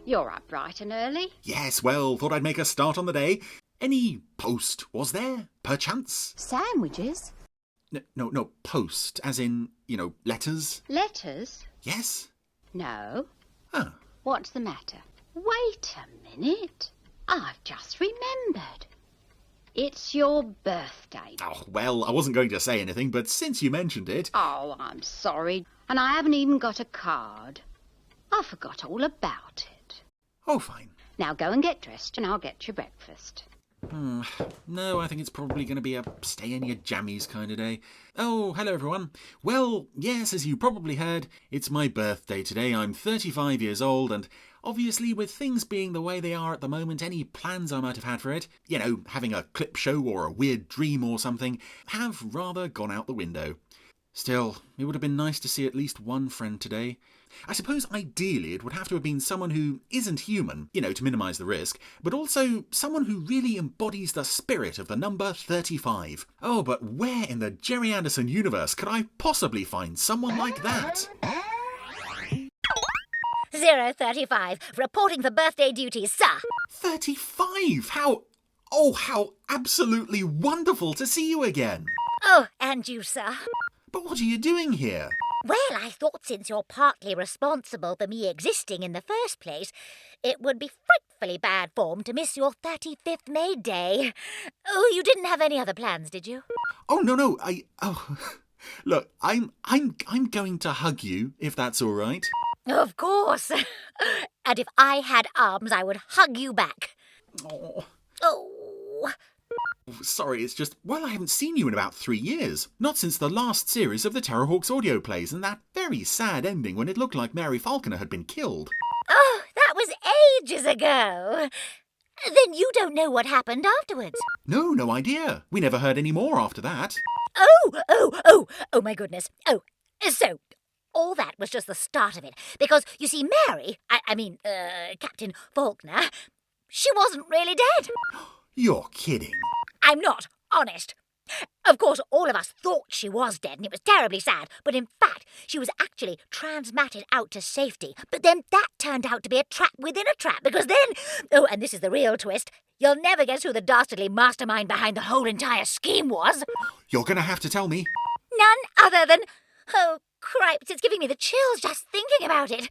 You're up bright and early. Yes, well, thought I'd make a start on the day. Any post, was there, perchance? Sandwiches? No, post, as in, letters? Letters? Yes? No. Oh. What's the matter? Wait a minute. I've just remembered. It's your birthday. Oh, well, I wasn't going to say anything, but since you mentioned it... Oh, I'm sorry. And I haven't even got a card. I forgot all about it. Oh, fine. Now go and get dressed and I'll get you breakfast. No, I think it's probably going to be a stay in your jammies kind of day. Oh, hello everyone. Well, yes, as you probably heard, it's my birthday today. I'm 35 years old and obviously with things being the way they are at the moment, any plans I might have had for it, having a clip show or a weird dream or something, have rather gone out the window. Still, it would have been nice to see at least one friend today. I suppose ideally it would have to have been someone who isn't human, to minimise the risk, but also someone who really embodies the spirit of the number 35. Oh, but where in the Jerry Anderson universe could I possibly find someone like that? 035, reporting for birthday duties, sir. 35? How absolutely wonderful to see you again. Oh, and you, sir. But what are you doing here? Well, I thought since you're partly responsible for me existing in the first place, it would be frightfully bad form to miss your 35th May Day. Oh, you didn't have any other plans, did you? Oh, no, look, I'm going to hug you, if that's all right. Of course. And if I had arms, I would hug you back. Oh. Sorry, it's just, I haven't seen you in about 3 years. Not since the last series of the Terrorhawks audio plays and that very sad ending when it looked like Mary Falconer had been killed. Oh, that was ages ago. Then you don't know what happened afterwards? No idea. We never heard any more after that. Oh, my goodness. Oh, so all that was just the start of it. Because, you see, Mary, Captain Faulkner, she wasn't really dead. You're kidding. I'm not, honest. Of course, all of us thought she was dead and it was terribly sad, but in fact, she was actually transmatted out to safety. But then that turned out to be a trap within a trap, because then... Oh, and this is the real twist. You'll never guess who the dastardly mastermind behind the whole entire scheme was. You're going to have to tell me. None other than... Oh, cripes, it's giving me the chills just thinking about it.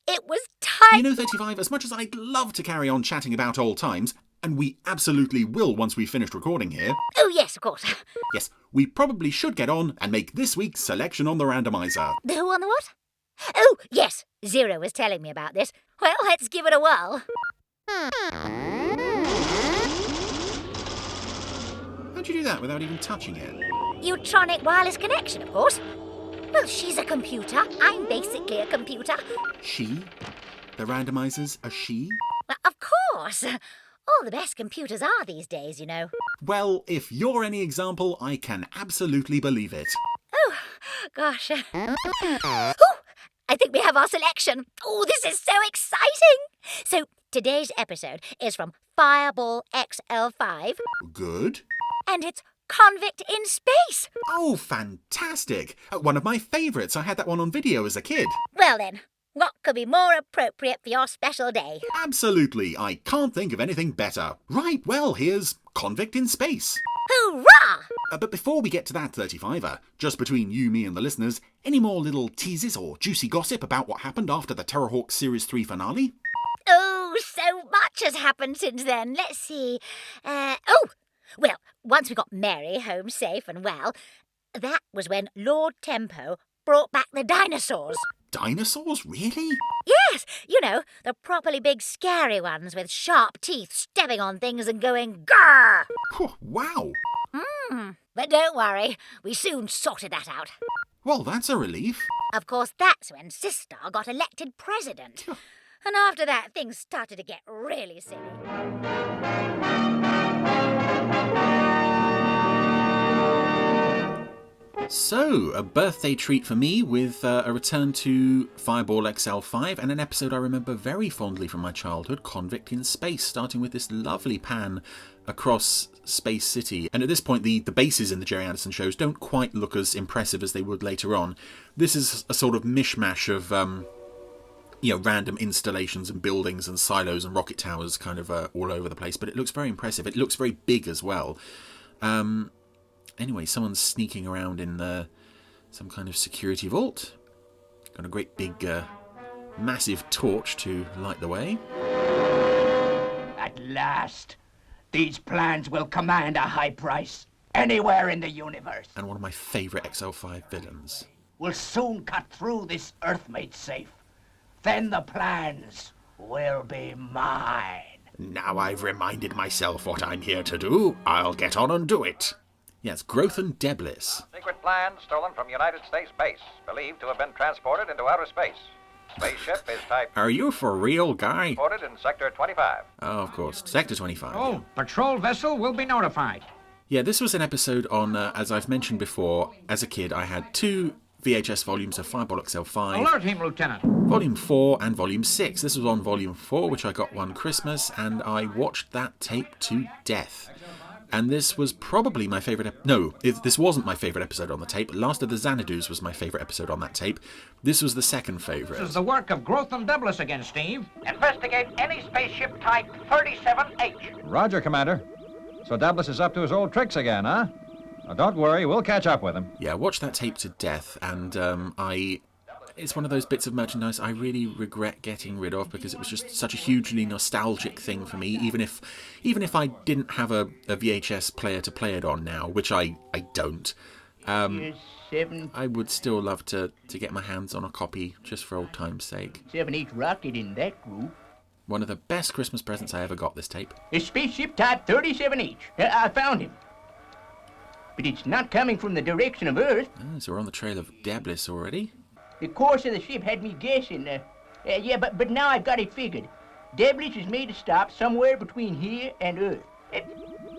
It was time... 35, as much as I'd love to carry on chatting about old times... And we absolutely will once we've finished recording here. Oh, yes, of course. Yes, we probably should get on and make this week's selection on the randomiser. The who on the what? Oh, yes, Zero was telling me about this. Well, let's give it a whirl. How'd you do that without even touching it? Utronic wireless connection, of course. Well, she's a computer. I'm basically a computer. She? The randomiser's a she? Well, of course. All the best computers are these days, Well, if you're any example, I can absolutely believe it. Oh, gosh. I think we have our selection. Oh, this is so exciting. So, today's episode is from Fireball XL5. Good. And it's Convict in Space. Oh, fantastic. One of my favourites. I had that one on video as a kid. Well then, what could be more appropriate for your special day? Absolutely. I can't think of anything better. Right, well, here's Convict in Space. Hoorah! But before we get to that 35er, just between you, me and the listeners, any more little teases or juicy gossip about what happened after the Terrorhawks Series 3 finale? Oh, so much has happened since then. Let's see. Well, once we got Mary home safe and well, that was when Lord Tempo brought back the dinosaurs. Dinosaurs? Really? Yes, the properly big scary ones with sharp teeth stepping on things and going grrr. Wow. But don't worry, we soon sorted that out. Well, that's a relief. Of course, that's when Sistar got elected president. And after that, things started to get really silly. So, a birthday treat for me with a return to Fireball XL5 and an episode I remember very fondly from my childhood, Convict in Space, starting with this lovely pan across Space City. And at this point, the bases in the Jerry Anderson shows don't quite look as impressive as they would later on. This is a sort of mishmash of random installations and buildings and silos and rocket towers kind of all over the place. But it looks very impressive. It looks very big as well. Anyway, someone's sneaking around in some kind of security vault. Got a great big, massive torch to light the way. At last, these plans will command a high price anywhere in the universe. And one of my favourite XL5 villains. We'll soon cut through this Earthmate safe. Then the plans will be mine. Now I've reminded myself what I'm here to do, I'll get on and do it. Yes, Growth and Deblis. Secret plan stolen from United States base, believed to have been transported into outer space. Spaceship is type... Are you for real, guy? Reported in Sector 25. Oh, of course. Sector 25. Oh, patrol vessel will be notified. Yeah, this was an episode on, as I've mentioned before, as a kid, I had 2 VHS volumes of Fireball XL5. Alert him, Lieutenant. Volume 4 and Volume 6. This was on Volume 4, which I got one Christmas, and I watched that tape to death. And this was probably my favourite... this wasn't my favourite episode on the tape. Last of the Xanadu's was my favourite episode on that tape. This was the second favourite. This is the work of Growth and Deblis again, Steve. Investigate any spaceship type 37H. Roger, Commander. So Deblis is up to his old tricks again, huh? Now, don't worry, we'll catch up with him. Yeah, I watched that tape to death, and it's one of those bits of merchandise I really regret getting rid of because it was just such a hugely nostalgic thing for me, even if I didn't have a VHS player to play it on now, which I don't. I would still love to get my hands on a copy just for old time's sake. 7H rocket in that group. One of the best Christmas presents I ever got, this tape. A spaceship type 37H. I found him. But it's not coming from the direction of Earth. Oh, so we're on the trail of Deblis already. The course of the ship had me guessing. But now I've got it figured. Deblis is made to stop somewhere between here and Earth.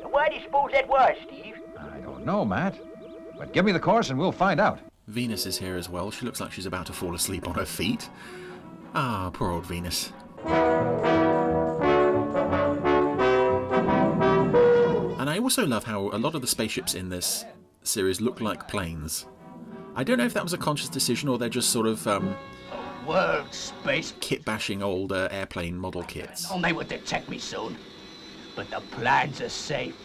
Why do you suppose that was, Steve? I don't know, Matt. But give me the course and we'll find out. Venus is here as well. She looks like she's about to fall asleep on her feet. Ah, poor old Venus. And I also love how a lot of the spaceships in this series look like planes. I don't know if that was a conscious decision or they're just sort of World space kit-bashing old airplane model kits. Oh, they would detect me soon. But the plans are safe.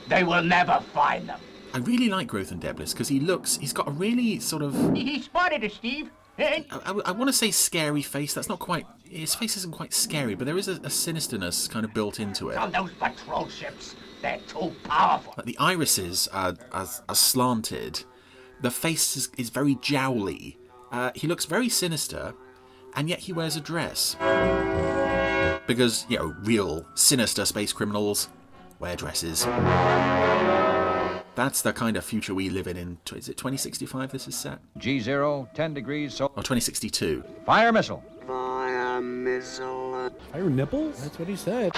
They will never find them. I really like Growth and Deblis because he's got a really sort of... He spotted us, Steve. I want to say scary face. That's not quite... His face isn't quite scary, but there is a sinisterness kind of built into it. On those patrol ships, they're too powerful. Like the irises are slanted. The face is very jowly. He looks very sinister, and yet he wears a dress. Because, real sinister space criminals wear dresses. That's the kind of future we live in is it 2065 this is set? G0, 10 degrees, so... Or 2062. Fire missile. Fire nipples? That's what he said.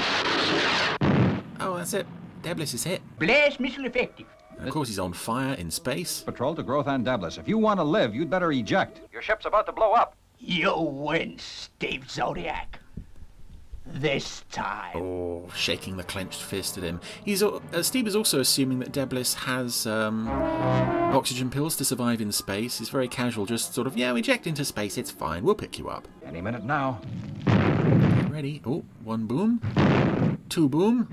Oh, that's it. Deblis is hit. Blast missile effective. And of course he's on fire in space. Patrol to Growth and Deblis. If you want to live, you'd better eject. Your ship's about to blow up. You win, Steve Zodiac. This time. Oh, shaking the clenched fist at him. Steve is also assuming that Deblis has oxygen pills to survive in space. He's very casual, just sort of, eject into space, it's fine, we'll pick you up. Any minute now. Get ready. Oh, 1 boom. 2 boom.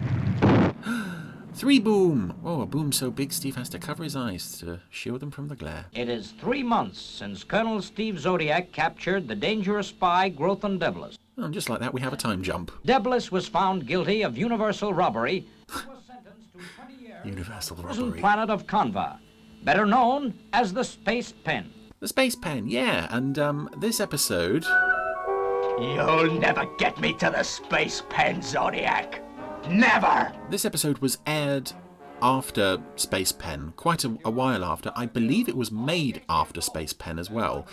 3 boom. Oh, a boom so big Steve has to cover his eyes to shield them from the glare. It is 3 months since Colonel Steve Zodiac captured the dangerous spy Growth and Deblis. Oh, just like that, we have a time jump. Deblis was found guilty of universal robbery and was sentenced to 20 years Universal in the prison robbery. planet of Conva, better known as the Space Pen. The Space Pen, yeah, and this episode... You'll never get me to the Space Pen, Zodiac. Never! This episode was aired after Space Pen, quite a while after. I believe it was made after Space Pen as well,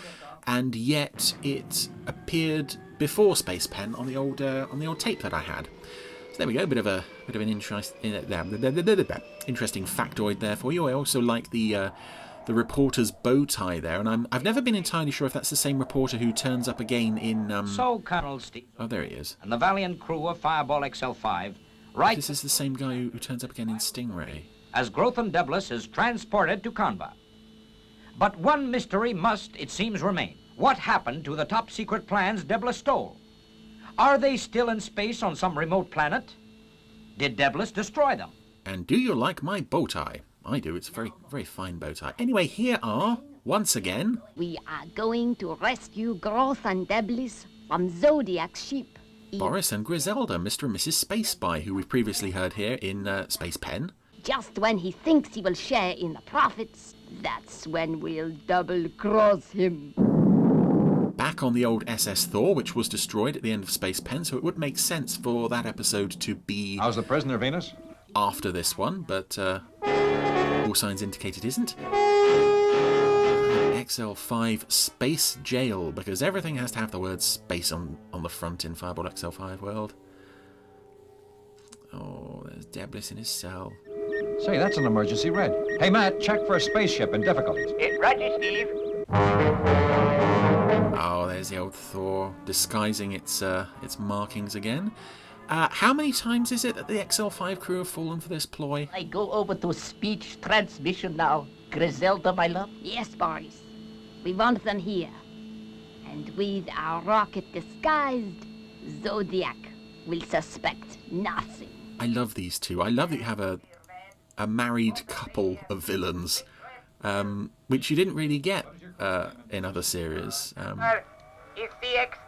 and yet it appeared before Space Pen on the old tape that I had. So there we go, bit of an interesting factoid there for you. I also like the reporter's bow tie there, and I've never been entirely sure if that's the same reporter who turns up again in So Colonel Steve... Oh, there he is. And the valiant crew of Fireball XL5... Right. This is the same guy who turns up again in Stingray. As Growth and Deblis is transported to Conva. But one mystery must, it seems, remain. What happened to the top-secret plans Deblis stole? Are they still in space on some remote planet? Did Deblis destroy them? And do you like my bow tie? I do. It's a very, very fine bow tie. Anyway, here are, once again... We are going to rescue Groth and Deblis from Zodiac's ship. Boris and Griselda, Mr. and Mrs. Space Spy, who we've previously heard here in Space Pen. Just when he thinks he will share in the profits, that's when we'll double-cross him. Back on the old SS Thor, which was destroyed at the end of Space Pen, so it would make sense for that episode to be... How's the prisoner, Venus? After this one, but all signs indicate it isn't. XL5 Space Jail, because everything has to have the word space on the front in Fireball XL5 world. Oh, there's Deblis in his cell. Say, that's an emergency red. Hey, Matt, check for a spaceship in difficulties. Roger, Steve. Oh, there's the old Thor disguising its markings again. How many times is it that the XL5 crew have fallen for this ploy? I go over to speech transmission now. Griselda, my love. Yes, Boris. We want them here. And with our rocket disguised, Zodiac will suspect nothing. I love these two. I love that you have a married couple of villains, which you didn't really get in other series.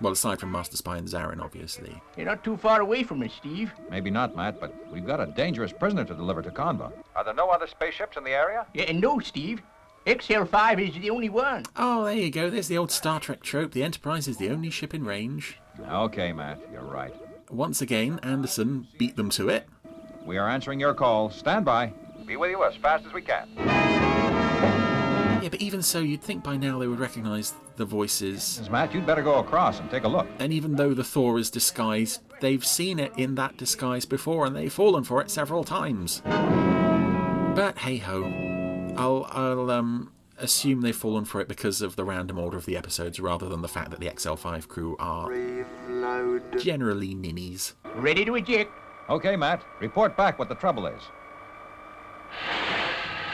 Well, aside from Master Spy and Zarin, obviously. You're not too far away from us, Steve. Maybe not, Matt, but we've got a dangerous prisoner to deliver to Conva. Are there no other spaceships in the area? Yeah, no, Steve. XL5 is the only one. Oh, there you go. There's the old Star Trek trope. The Enterprise is the only ship in range. Okay, Matt, you're right. Once again, Anderson beat them to it. We are answering your call. Stand by. Be with you as fast as we can. Yeah, but even so, you'd think by now they would recognise the voices. Matt, you'd better go across and take a look. And even though the Thor is disguised, they've seen it in that disguise before and they've fallen for it several times. But hey-ho, I'll assume they've fallen for it because of the random order of the episodes rather than the fact that the XL5 crew are generally ninnies. Ready to eject. Okay, Matt. Report back what the trouble is.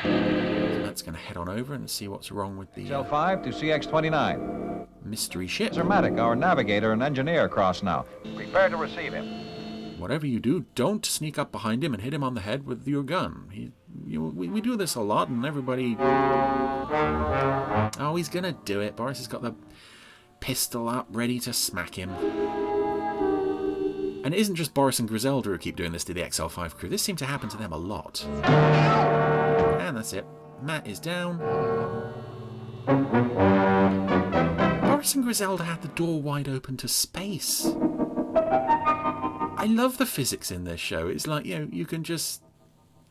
That's going to head on over and see what's wrong with the XL5 to CX29. mystery ship. Zermatic, our navigator and engineer, across now. Prepare to receive him. Whatever you do, don't sneak up behind him and hit him on the head with your gun. We do this a lot, and everybody... Oh, he's going to do it. Boris has got the pistol up, ready to smack him. And it isn't just Boris and Griselda who keep doing this to the XL5 crew. This seemed to happen to them a lot. And that's it. Matt is down. Boris and Griselda had the door wide open to space. I love the physics in this show. It's like, you can just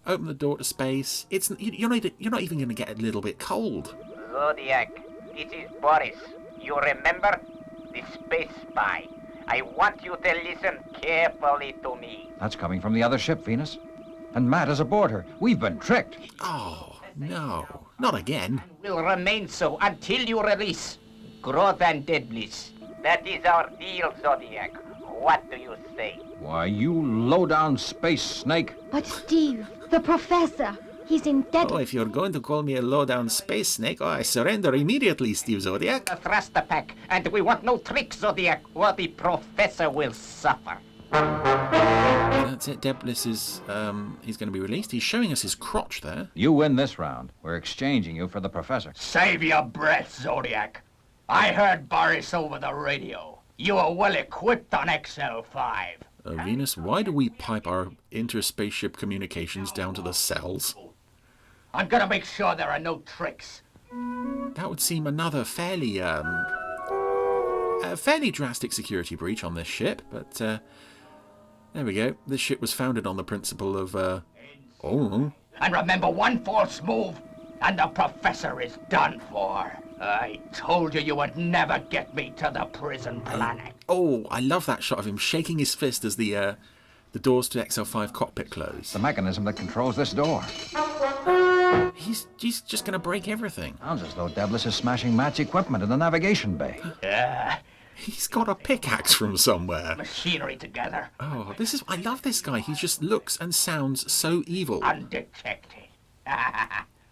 open the door to space. You're not even going to get a little bit cold. Zodiac, this is Boris. You remember? The space spy. I want you to listen carefully to me. That's coming from the other ship, Venus. And Matt is aboard her. We've been tricked. Oh, no. Not again. Will remain so until you release Groth and Deblis. That is our deal, Zodiac. What do you say? Why, you low-down space snake. But Steve, the professor, he's in debt. Oh, if you're going to call me a low-down space snake, I surrender immediately, Steve Zodiac. A thruster pack, and we want no tricks, Zodiac, or the professor will suffer. That's it. Deblis is, he's going to be released. He's showing us his crotch there. You win this round. We're exchanging you for the professor. Save your breath, Zodiac. I heard Boris over the radio. You are well equipped on XL5. Venus, why do we pipe our interspaceship communications down to the cells? I'm gonna make sure there are no tricks. That would seem another fairly drastic security breach on this ship, but there we go. This ship was founded on the principle of, And remember, one false move, and the professor is done for. I told you would never get me to the prison planet. Oh, I love that shot of him shaking his fist as the doors to XL5 cockpit close. The mechanism that controls this door. He's just going to break everything. Sounds as though Deblis is smashing Matt's equipment in the navigation bay. He's got a pickaxe from somewhere. Machinery together. Oh, I love this guy. He just looks and sounds so evil. Undetected.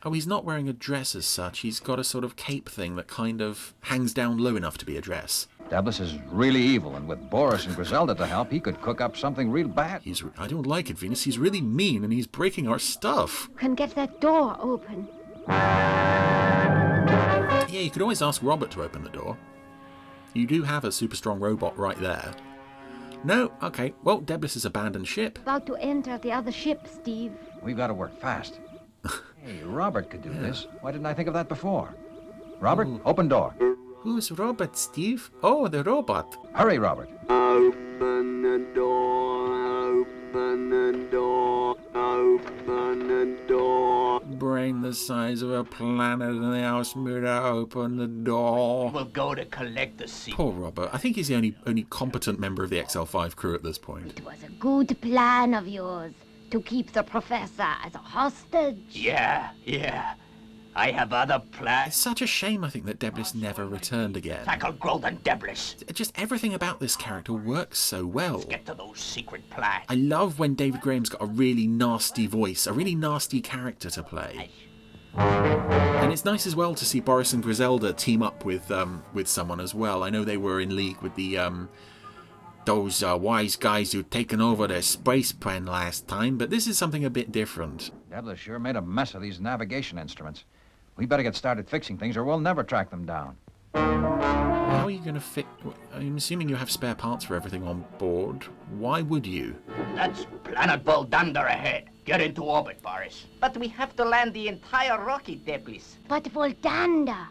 Oh, he's not wearing a dress as such. He's got a sort of cape thing that kind of hangs down low enough to be a dress. Deblis is really evil, and with Boris and Griselda to help, he could cook up something real bad. I don't like it, Venus. He's really mean, and he's breaking our stuff. You can get that door open. Yeah, you could always ask Robert to open the door. You do have a super strong robot right there. No? Okay. Well, Deblis has abandoned ship. About to enter the other ship, Steve. We've got to work fast. Hey, Robert could do this. Why didn't I think of that before? Robert, open door. Who's Robert, Steve? Oh, the robot. Hurry, Robert. Open the door, open the door, open the door. Brain the size of a planet and the house mirror, open the door. We'll go to collect the secret. Poor Robert. I think he's the only competent member of the XL5 crew at this point. It was a good plan of yours to keep the professor as a hostage. Yeah. I have other plans. It's such a shame, I think, that Deblis never returned again. Tackle Growth and Deblis. Just everything about this character works so well. Get to those secret plans. I love when David Graham's got a really nasty voice, a really nasty character to play. And it's nice as well to see Boris and Griselda team up with someone as well. I know they were in league with the those wise guys who'd taken over the space pen last time, but this is something a bit different. Deblis sure made a mess of these navigation instruments. We better get started fixing things or we'll never track them down. How are you going to fix... I'm assuming you have spare parts for everything on board. Why would you? That's planet Voldander ahead. Get into orbit, Boris. But we have to land the entire rocket, Deblis. But Voldander,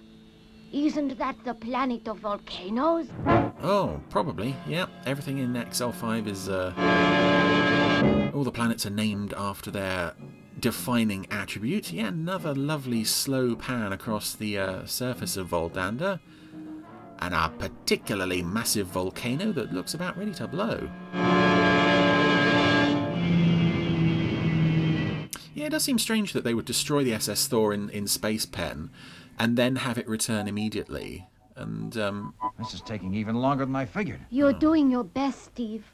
isn't that the planet of volcanoes? Oh, probably. Yeah, everything in XL5 is... all the planets are named after their defining attribute. Yeah, another lovely slow pan across the surface of Voldander. And a particularly massive volcano that looks about ready to blow. Yeah, it does seem strange that they would destroy the SS Thor in Space Pen and then have it return immediately. And, This is taking even longer than I figured. You're doing your best, Steve.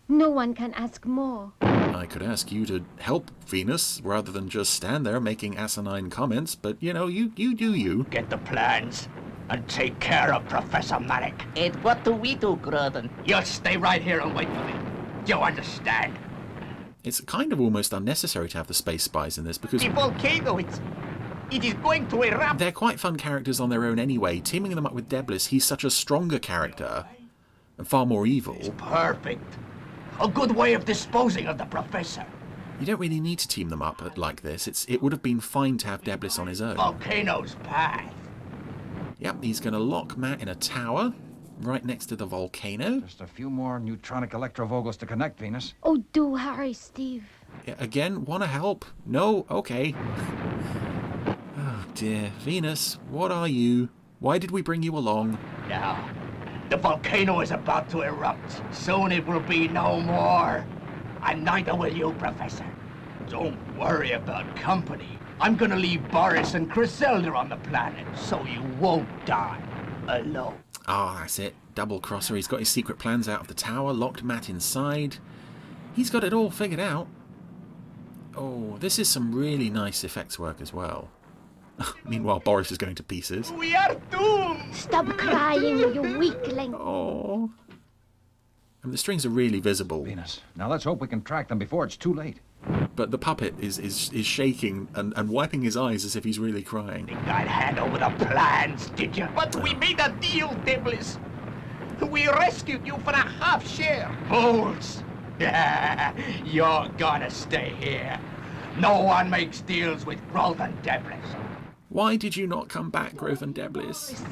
No one can ask more. I could ask you to help Venus rather than just stand there making asinine comments, but, you know, you do you. Get the plans and take care of Professor Marek. And what do we do, Groden? You'll stay right here and wait for me. You understand? It's kind of almost unnecessary to have the space spies in this because... The volcano, it is going to erupt. They're quite fun characters on their own anyway. Teaming them up with Deblis, he's such a stronger character and far more evil. It's perfect. A good way of disposing of the professor. You don't really need to team them up like this. It would have been fine to have Deblis on his own. Volcano's path. Yep, he's going to lock Matt in a tower right next to the volcano. Just a few more neutronic electrovogels to connect, Venus. Oh, do hurry, Steve. Yeah, again, want to help? No? Okay. Oh dear. Venus, what are you? Why did we bring you along? Now, the volcano is about to erupt. Soon it will be no more. And neither will you, Professor. Don't worry about company. I'm gonna leave Boris and Griselda on the planet, so you won't die alone. Ah, that's it. Double crosser. He's got his secret plans out of the tower, locked Matt inside. He's got it all figured out. Oh, this is some really nice effects work as well. Meanwhile, Boris is going to pieces. We are doomed! Stop crying, you weakling. Oh. And the strings are really visible. Venus, now let's hope we can track them before it's too late. But the puppet is shaking and wiping his eyes as if he's really crying. Think I'd hand over the plans, did you? But we made a deal, Deblis. We rescued you for a half share. Fools! You're gonna stay here. No one makes deals with Growth and Deblis. Why did you not come back, Growth and Deblis?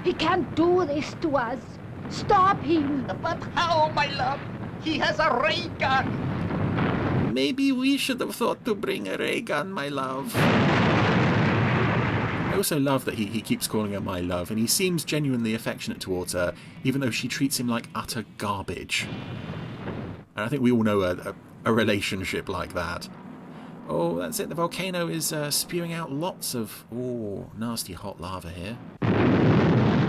He can't do this to us. Stop him. But how, my love? He has a ray gun. Maybe we should have thought to bring a ray gun, my love. I also love that he keeps calling her my love, and he seems genuinely affectionate towards her, even though she treats him like utter garbage. And I think we all know a relationship like that. Oh, that's it. The volcano is spewing out lots of, nasty hot lava here.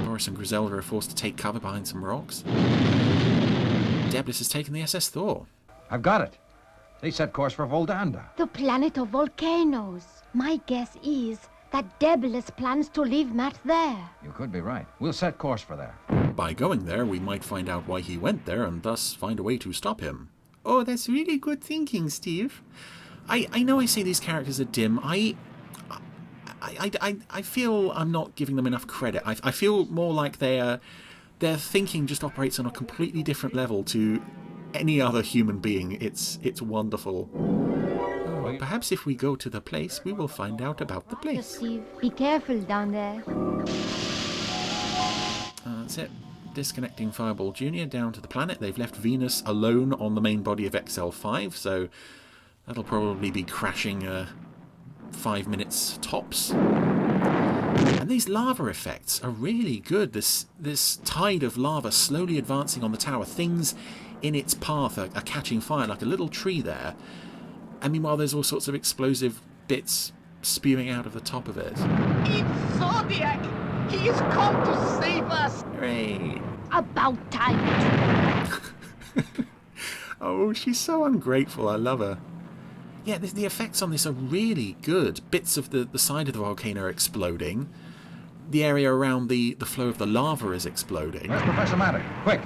Boris and Griselda are forced to take cover behind some rocks. Deblis has taken the SS Thor. I've got it. They set course for Voldander. The planet of volcanoes. My guess is that Deblis plans to leave Matt there. You could be right. We'll set course for there. By going there, we might find out why he went there and thus find a way to stop him. Oh, that's really good thinking, Steve. I know I say these characters are dim. I feel I'm not giving them enough credit. I feel more like their thinking just operates on a completely different level to any other human being. It's wonderful. Oh, perhaps if we go to the place, we will find out about the place. Steve, be careful down there. That's it. Disconnecting Fireball Jr. down to the planet. They've left Venus alone on the main body of XL5, so that'll probably be crashing 5 minutes tops. And these lava effects are really good. This tide of lava slowly advancing on the tower. Things in its path are catching fire, like a little tree there. And meanwhile, there's all sorts of explosive bits spewing out of the top of it. It's Zodiac! He has come to save us! Hooray! About time. Oh, she's so ungrateful. I love her. Yeah, the effects on this are really good. Bits of the side of the volcano are exploding. The area around the flow of the lava is exploding. Where's Professor Maddox? Quick!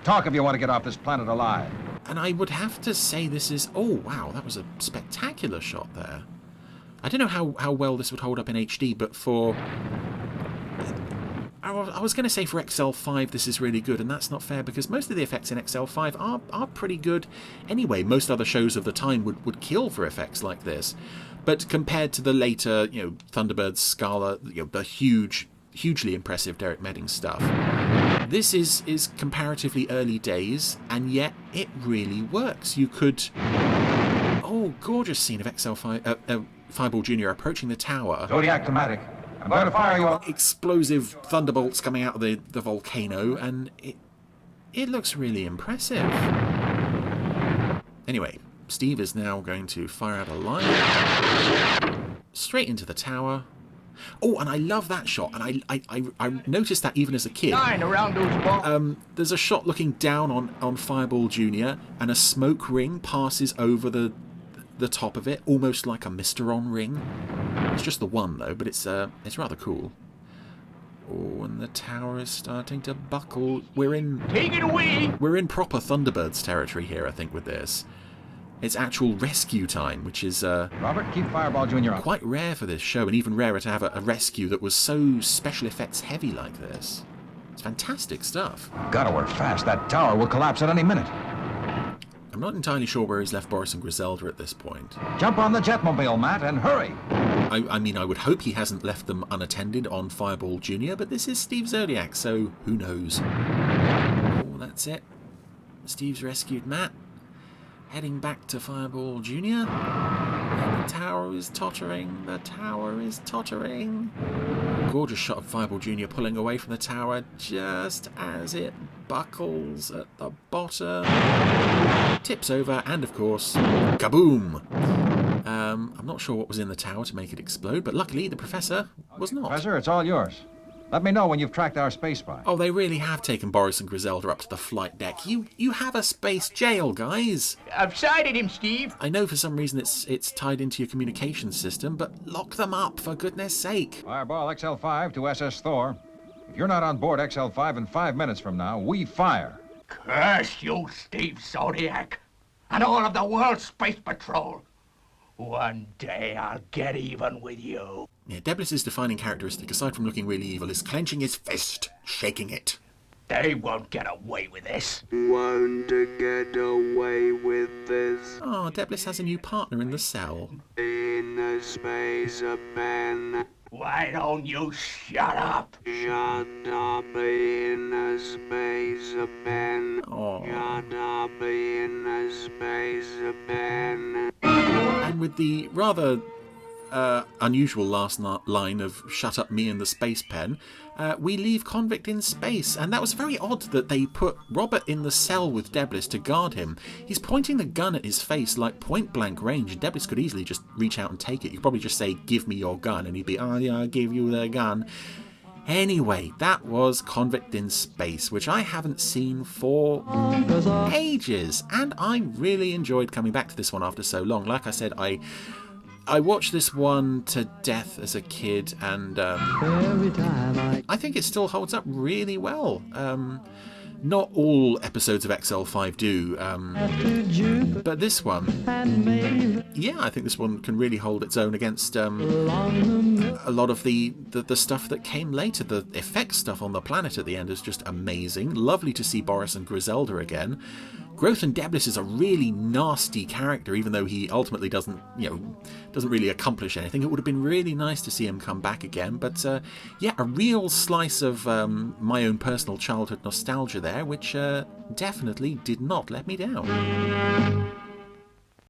Talk if you want to get off this planet alive. And I would have to say this is... Oh, wow, that was a spectacular shot there. I don't know how well this would hold up in HD, but for... I was going to say for XL5 this is really good, and that's not fair because most of the effects in XL5 are pretty good anyway. Most other shows of the time would kill for effects like this. But compared to the later, Thunderbird, Scala, the hugely impressive Derek Medding stuff, this is comparatively early days, and yet it really works. You could... Oh, gorgeous scene of XL5, Fireball Jr. approaching the tower. Zodiac to Maddox. I'm going to fire you up. Explosive thunderbolts coming out of the volcano, and it looks really impressive. Anyway, Steve is now going to fire out a line straight into the tower. Oh, and I love that shot, and I noticed that even as a kid. Around those balls. There's a shot looking down on Fireball Jr., and a smoke ring passes over the top of it, almost like a Mysteron ring. It's just the one though, but it's rather cool. Oh, and the tower is starting to buckle. Take it away! We're in proper Thunderbirds territory here, I think, with this. It's actual rescue time, which is Robert, keep Fireball Jr. up. Quite rare for this show, and even rarer to have a rescue that was so special effects heavy like this. It's fantastic stuff. Gotta work fast. That tower will collapse at any minute. I'm not entirely sure where he's left Boris and Griselda at this point. Jump on the jetmobile, Matt, and hurry! I mean, I would hope he hasn't left them unattended on Fireball Jr., but this is Steve Zodiac, so who knows? Oh, that's it. Steve's rescued Matt. Heading back to Fireball Jr. And the tower is tottering. The tower is tottering. Gorgeous shot of Fireball Jr. pulling away from the tower just as it buckles at the bottom. Tips over, and of course, kaboom! I'm not sure what was in the tower to make it explode, but luckily the Professor was not. Professor, it's all yours. Let me know when you've tracked our space spy. Oh, they really have taken Boris and Griselda up to the flight deck. You have a space jail, guys. I've sighted him, Steve. I know for some reason it's tied into your communication system, but lock them up, for goodness sake. Fireball XL5 to SS Thor. If you're not on board XL5 in 5 minutes from now, we fire. Curse you, Steve Zodiac, and all of the World Space Patrol. One day I'll get even with you. Yeah, Deblis' defining characteristic, aside from looking really evil, is clenching his fist, shaking it. They won't get away with this. Won't get away with this. Oh, Deblis has a new partner in the cell. In the space pen. Why don't you shut up? Shut up in the space pen. Oh. Shut up in the space pen. And with the rather unusual last line of "shut up me in the space pen," we leave Convict in space, and that was very odd that they put Robert in the cell with Deblis to guard him. He's pointing the gun at his face like point blank range, and Deblis could easily just reach out and take it. You could probably just say, "Give me your gun," and he'd be, "Oh yeah, I'll give you the gun." Anyway, that was Convict in Space, which I haven't seen for ages, and I really enjoyed coming back to this one after so long. Like I said, I watched this one to death as a kid, and I think it still holds up really well. Not all episodes of XL5 do, but this one, yeah, I think this one can really hold its own against a lot of the stuff that came later. The effects stuff on the planet at the end is just amazing. Lovely to see Boris and Griselda again. Growth and Deblis is a really nasty character, even though he ultimately doesn't really accomplish anything. It would have been really nice to see him come back again, but yeah, a real slice of my own personal childhood nostalgia there, which definitely did not let me down.